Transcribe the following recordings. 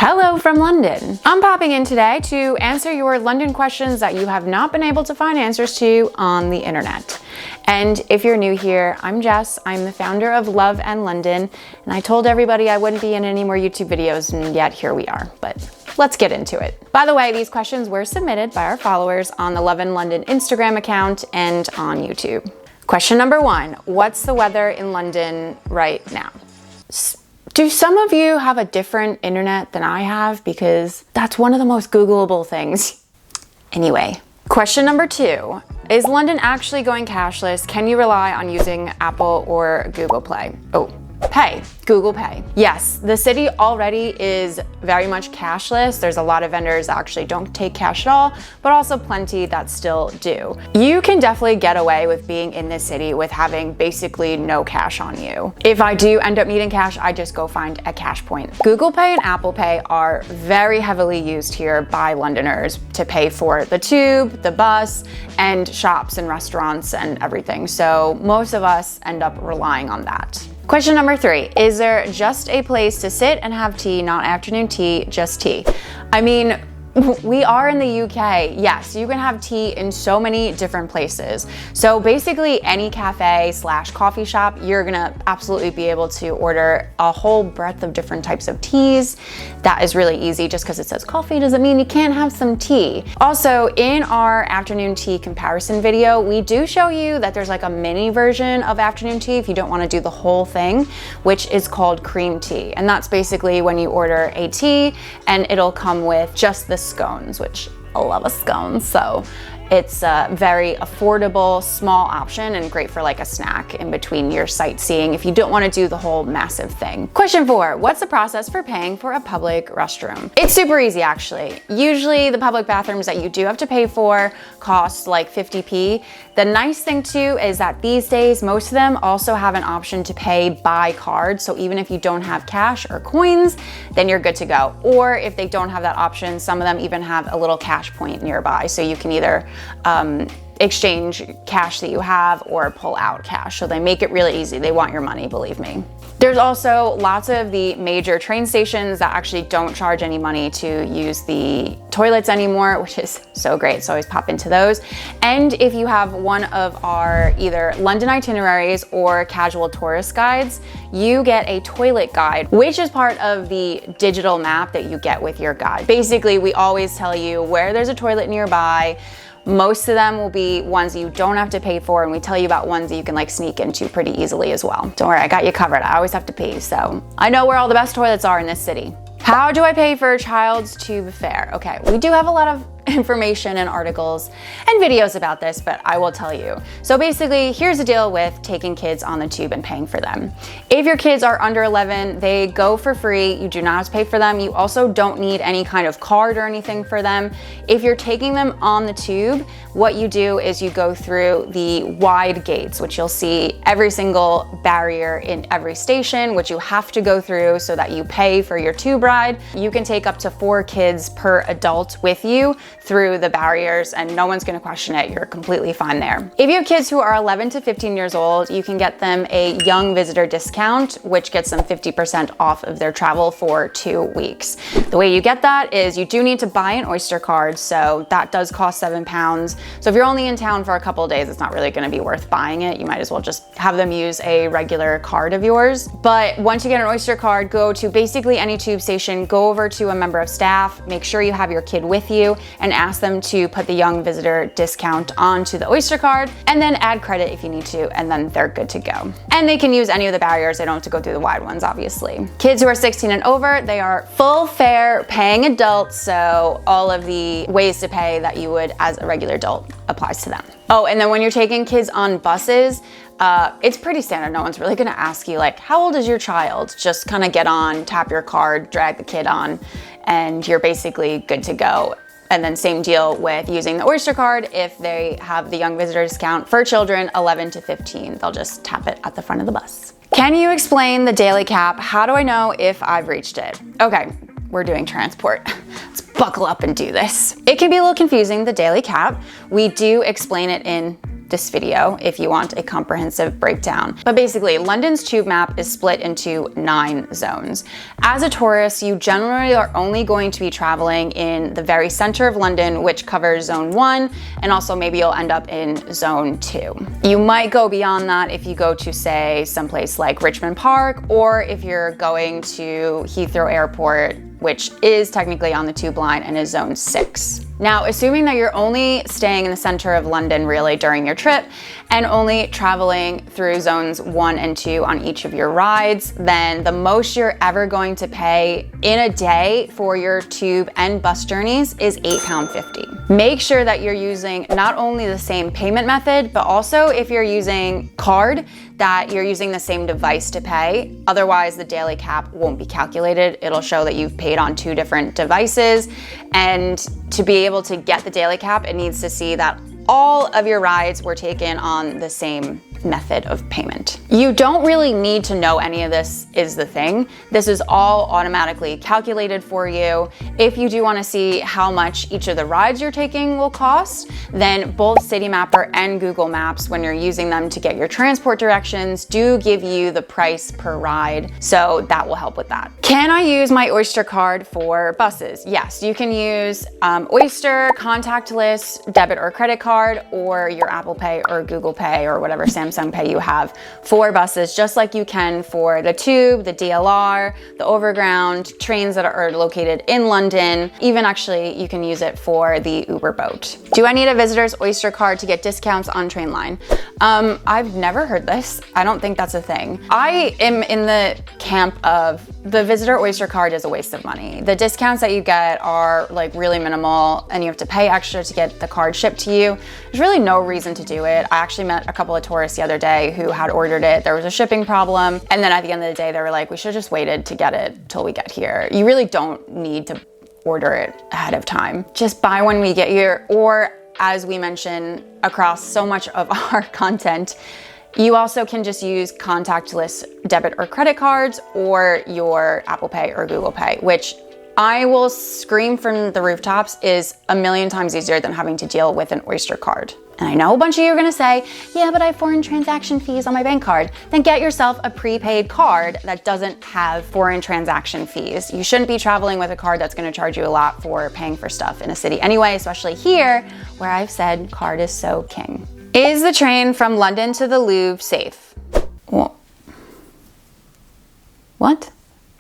Hello from London. I'm popping in today to answer your London questions that you have not been able to find answers to on the internet. And if you're new here, I'm Jess. I'm the founder of Love and London, and I told everybody I wouldn't be in any more YouTube videos, and yet here we are. But let's get into it. By the way, these questions were submitted by our followers on the Love and London Instagram account and on YouTube. Question number 1, what's the weather in London right now? Do some of you have a different internet than I have? Because that's one of the most Googleable things. Anyway, question number 2, is London actually going cashless? Can you rely on using Apple or Google Play? Google Pay. Yes, the city already is very much cashless. There's a lot of vendors that actually don't take cash at all, but also plenty that still do. You can definitely get away with being in this city with having basically no cash on you. If I do end up needing cash, I just go find a cash point. Google Pay and Apple Pay are very heavily used here by Londoners to pay for the tube, the bus, and shops and restaurants and everything. So most of us end up relying on that. Question number 3, is there just a place to sit and have tea, not afternoon tea, just tea? I mean, we are in the UK. Yes, you can have tea in so many different places. So basically any cafe / coffee shop, you're gonna absolutely be able to order a whole breadth of different types of teas. That is really easy. Just because it says coffee doesn't mean you can't have some tea. Also, in our afternoon tea comparison video, we do show you that there's like a mini version of afternoon tea if you don't want to do the whole thing, which is called cream tea. And that's basically when you order a tea and it'll come with just the scones, which I love a scone. So it's a very affordable, small option and great for like a snack in between your sightseeing if you don't want to do the whole massive thing. Question 4, what's the process for paying for a public restroom? It's super easy actually. Usually the public bathrooms that you do have to pay for cost like 50p. The nice thing too is that these days, most of them also have an option to pay by card. So even if you don't have cash or coins, then you're good to go. Or if they don't have that option, some of them even have a little cash point nearby. So you can either exchange cash that you have or pull out cash. So they make it really easy. They want your money, believe me. There's also lots of the major train stations that actually don't charge any money to use the toilets anymore, which is so great. So always pop into those. And if you have one of our either London itineraries or casual tourist guides, you get a toilet guide, which is part of the digital map that you get with your guide. Basically, we always tell you where there's a toilet nearby. Most of them will be ones you don't have to pay for, and we tell you about ones that you can like sneak into pretty easily as well. Don't worry, I got you covered. I always have to pee, so I know where all the best toilets are in this city. How do I pay for a child's tube fare? Okay, we do have a lot of information and articles and videos about this, but I will tell you. So basically, here's the deal with taking kids on the tube and paying for them. If your kids are under 11, they go for free. You do not have to pay for them. You also don't need any kind of card or anything for them. If you're taking them on the tube, what you do is you go through the wide gates, which you'll see every single barrier in every station, which you have to go through so that you pay for your tube ride. You can take up to 4 kids per adult with you through the barriers and no one's gonna question it. You're completely fine there. If you have kids who are 11 to 15 years old, you can get them a young visitor discount, which gets them 50% off of their travel for 2 weeks. The way you get that is you do need to buy an Oyster card, so that does cost £7. So if you're only in town for a couple of days, it's not really gonna be worth buying it. You might as well just have them use a regular card of yours. But once you get an Oyster card, go to basically any tube station, go over to a member of staff, make sure you have your kid with you, and ask them to put the young visitor discount onto the Oyster card, and then add credit if you need to, and then they're good to go. And they can use any of the barriers. They don't have to go through the wide ones, obviously. Kids who are 16 and over, they are full fare paying adults, so all of the ways to pay that you would as a regular adult applies to them. Oh, and then when you're taking kids on buses, it's pretty standard. No one's really gonna ask you like, how old is your child? Just kind of get on, tap your card, drag the kid on, and you're basically good to go. And then same deal with using the Oyster card. If they have the young visitor discount for children 11 to 15, they'll just tap it at the front of the bus. Can you explain the daily cap? How do I know if I've reached it? Okay, we're doing transport. Let's buckle up and do this. It can be a little confusing, the daily cap. We do explain it in this video if you want a comprehensive breakdown. But basically, London's tube map is split into 9 zones. As a tourist, you generally are only going to be traveling in the very center of London, which covers zone 1, and also maybe you'll end up in zone 2. You might go beyond that if you go to, say, someplace like Richmond Park, or if you're going to Heathrow Airport, which is technically on the tube line and is zone 6. Now, assuming that you're only staying in the center of London really during your trip and only traveling through zones 1 and 2 on each of your rides, then the most you're ever going to pay in a day for your tube and bus journeys is £8.50. Make sure that you're using not only the same payment method, but also if you're using card, that you're using the same device to pay. Otherwise, the daily cap won't be calculated. It'll show that you've paid on 2 different devices. And to be able to get the daily cap, it needs to see that all of your rides were taken on the same method of payment. You don't really need to know any of this is the thing. This is all automatically calculated for you. If you do want to see how much each of the rides you're taking will cost, then both Citymapper and Google Maps, when you're using them to get your transport directions, do give you the price per ride. So that will help with that. Can I use my Oyster card for buses? Yes, you can use Oyster, contactless, debit or credit card, or your Apple Pay or Google Pay or whatever Samsung Pay you have for buses, just like you can for the tube, the DLR, the overground, trains that are located in London. Even actually, you can use it for the Uber boat. Do I need a visitor's Oyster card to get discounts on Trainline? I've never heard this. I don't think that's a thing. I am in the camp of the visitor Oyster card is a waste of money. The discounts that you get are like really minimal, and you have to pay extra to get the card shipped to you. There's really no reason to do it. I actually met a couple of tourists the other day who had ordered it. There was a shipping problem, and then at the end of the day, they were like, we should have just waited to get it till we get here. You really don't need to order it ahead of time. Just buy when we get here, or as we mention across so much of our content, you also can just use contactless debit or credit cards or your Apple Pay or Google Pay, which I will scream from the rooftops is a million times easier than having to deal with an Oyster card. And I know a bunch of you are gonna say, yeah, but I have foreign transaction fees on my bank card. Then get yourself a prepaid card that doesn't have foreign transaction fees. You shouldn't be traveling with a card that's gonna charge you a lot for paying for stuff in a city anyway, especially here, where I've said card is so king. Is the train from London to the Louvre safe? What?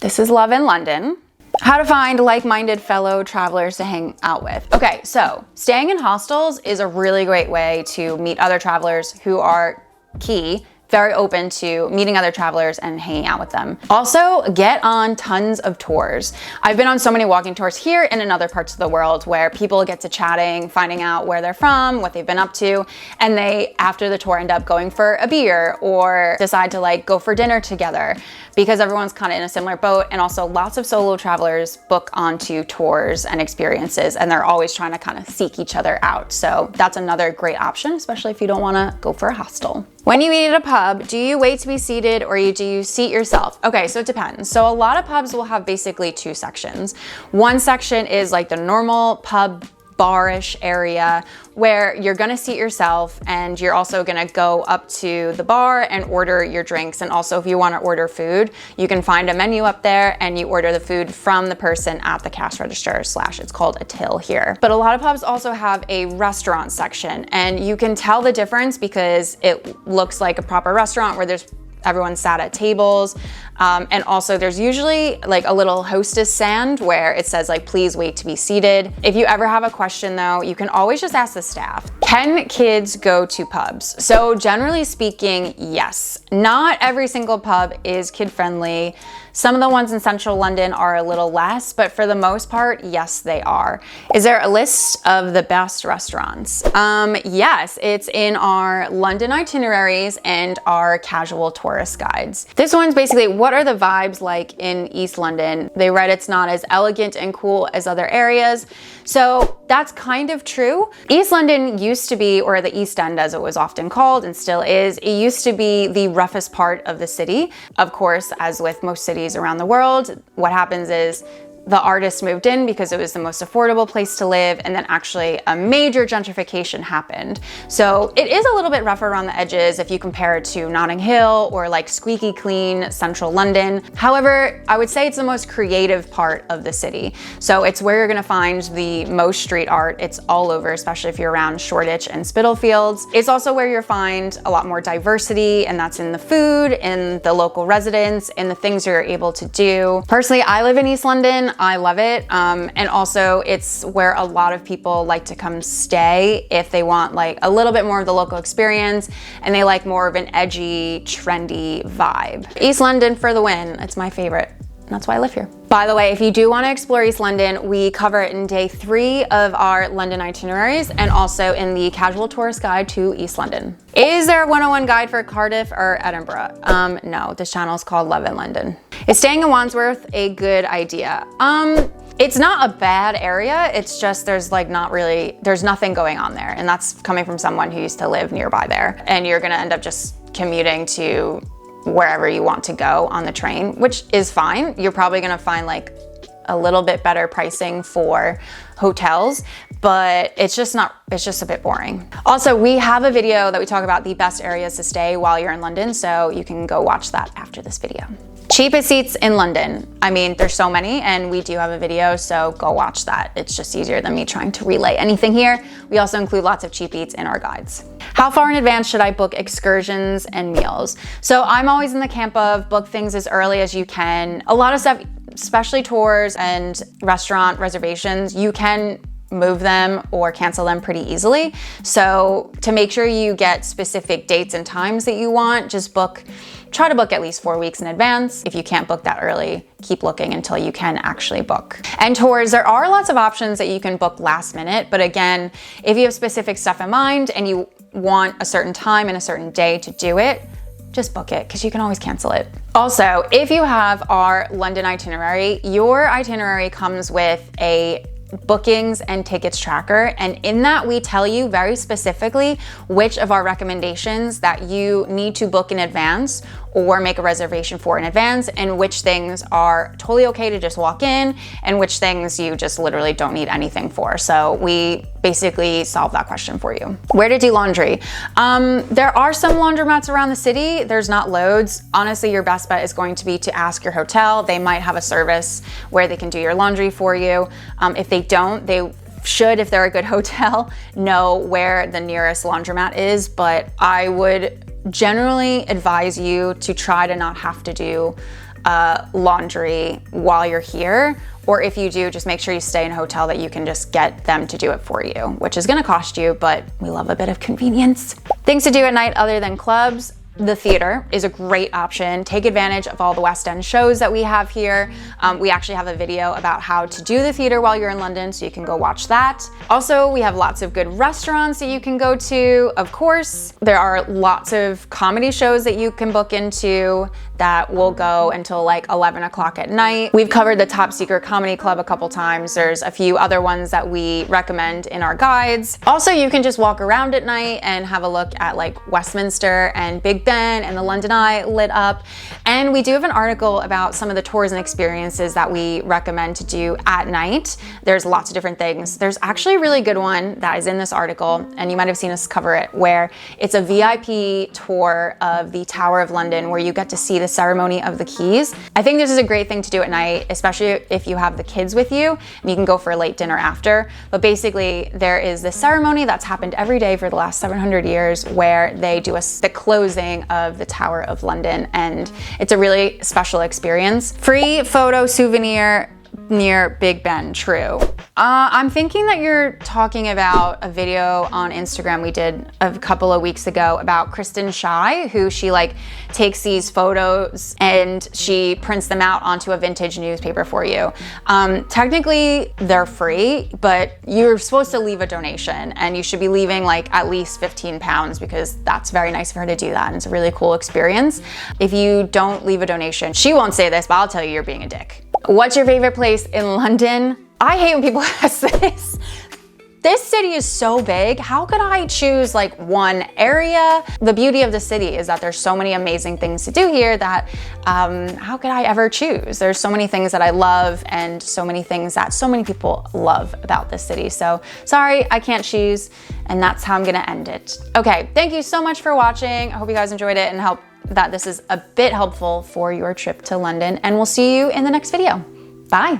This is Love in London. How to find like-minded fellow travelers to hang out with. Okay, so staying in hostels is a really great way to meet other travelers who are very open to meeting other travelers and hanging out with them. Also, get on tons of tours. I've been on so many walking tours here and in other parts of the world where people get to chatting, finding out where they're from, what they've been up to, and they, after the tour, end up going for a beer or decide to like go for dinner together because everyone's kind of in a similar boat. And also lots of solo travelers book onto tours and experiences, and they're always trying to kind of seek each other out. So that's another great option, especially if you don't want to go for a hostel. When you eat at a pub, do you wait to be seated or do you seat yourself? Okay, so it depends. So a lot of pubs will have basically 2 sections. One section is like the normal pub bar-ish area where you're gonna seat yourself, and you're also gonna go up to the bar and order your drinks. And also if you wanna order food, you can find a menu up there and you order the food from the person at the cash register / it's called a till here. But a lot of pubs also have a restaurant section, and you can tell the difference because it looks like a proper restaurant where everyone sat at tables. And also there's usually like a little hostess stand where it says like, please wait to be seated. If you ever have a question though, you can always just ask the staff. Can kids go to pubs? So generally speaking, yes. Not every single pub is kid friendly. Some of the ones in central London are a little less, but for the most part, yes, they are. Is there a list of the best restaurants? Yes, it's in our London itineraries and our casual tourist guides. This one's basically, what are the vibes like in East London? They read it's not as elegant and cool as other areas. So that's kind of true. East London used to be, or the East End as it was often called and still is, it used to be the roughest part of the city. Of course, as with most cities around the world, what happens is the artists moved in because it was the most affordable place to live, and then actually a major gentrification happened. So it is a little bit rougher around the edges if you compare it to Notting Hill or like squeaky clean central London. However, I would say it's the most creative part of the city. So it's where you're gonna find the most street art. It's all over, especially if you're around Shoreditch and Spitalfields. It's also where you'll find a lot more diversity, and that's in the food, in the local residents, in the things you're able to do. Personally, I live in East London. I love it. And also it's where a lot of people like to come stay if they want like a little bit more of the local experience and they like more of an edgy, trendy vibe. East London for the win. It's my favorite. That's why I live here. By the way, if you do want to explore East London, we cover it in day 3 of our London itineraries and also in the Casual Tourist Guide to East London. Is there a 101 guide for Cardiff or Edinburgh? No, this channel is called Love in London. Is staying in Wandsworth a good idea? It's not a bad area. It's just there's nothing going on there. And that's coming from someone who used to live nearby there. And you're gonna end up just commuting to wherever you want to go on the train, which is fine. You're probably gonna find like a little bit better pricing for hotels, but it's just a bit boring. Also, we have a video that we talk about the best areas to stay while you're in London, so you can go watch that after this video. Cheapest seats in London. I mean, there's so many, and we do have a video, so go watch that. It's just easier than me trying to relay anything here. We also include lots of cheap eats in our guides. How far in advance should I book excursions and meals? So I'm always in the camp of book things as early as you can. A lot of stuff, especially tours and restaurant reservations, you can move them or cancel them pretty easily. So to make sure you get specific dates and times that you want, just try to book at least 4 weeks in advance. If you can't book that early, keep looking until you can actually book. And tours, there are lots of options that you can book last minute, but again, if you have specific stuff in mind and you want a certain time and a certain day to do it, just book it because you can always cancel it. Also, if you have our London itinerary, your itinerary comes with a bookings and tickets tracker, and in that we tell you very specifically which of our recommendations that you need to book in advance or make a reservation for in advance, and which things are totally okay to just walk in and which things you just literally don't need anything for. So we basically solve that question for you. Where to do laundry? There are some laundromats around the city. There's not loads. Honestly, your best bet is going to be to ask your hotel. They might have a service where they can do your laundry for you. If they don't, they should, if they're a good hotel, know where the nearest laundromat is, but I would generally advise you to try to not have to do laundry while you're here, or if you do, just make sure you stay in a hotel that you can just get them to do it for you, which is gonna cost you, but we love a bit of convenience. Things to do at night other than clubs. The theater is a great option. Take advantage of all the West End shows that we have here. We actually have a video about how to do the theater while you're in London, so you can go watch that. Also, we have lots of good restaurants that you can go to. Of course, there are lots of comedy shows that you can book into that will go until like 11 o'clock at night. We've covered the Top Secret Comedy Club a couple times. There's a few other ones that we recommend in our guides. Also, you can just walk around at night and have a look at like Westminster and Big Ben and the London Eye lit up. And we do have an article about some of the tours and experiences that we recommend to do at night. There's lots of different things. There's actually a really good one that is in this article, and you might have seen us cover it, where it's a VIP tour of the Tower of London where you get to see the ceremony of the keys. I think this is a great thing to do at night, especially if you have the kids with you, and you can go for a late dinner after. But basically, there is this ceremony that's happened every day for the last 700 years where they do the closing of the Tower of London, and it's a really special experience. Free photo souvenir near Big Ben, true. I'm thinking that you're talking about a video on Instagram we did a couple of weeks ago about Kristen Shy, who she like takes these photos and she prints them out onto a vintage newspaper for you. Technically they're free, but you're supposed to leave a donation, and you should be leaving like at least 15 pounds because that's very nice of her to do that, and it's a really cool experience. If you don't leave a donation, she won't say this, but I'll tell you, you're being a dick. What's your favorite place in London? I hate when people ask this. this city is so big. How could I choose like one area? The beauty of the city is that there's so many amazing things to do here that how could I ever choose? There's so many things that I love and so many things that so many people love about this city. So sorry, I can't choose, and that's how I'm gonna end it. Okay, thank you so much for watching. I hope you guys enjoyed it and hope that this is a bit helpful for your trip to London, and we'll see you in the next video. Bye.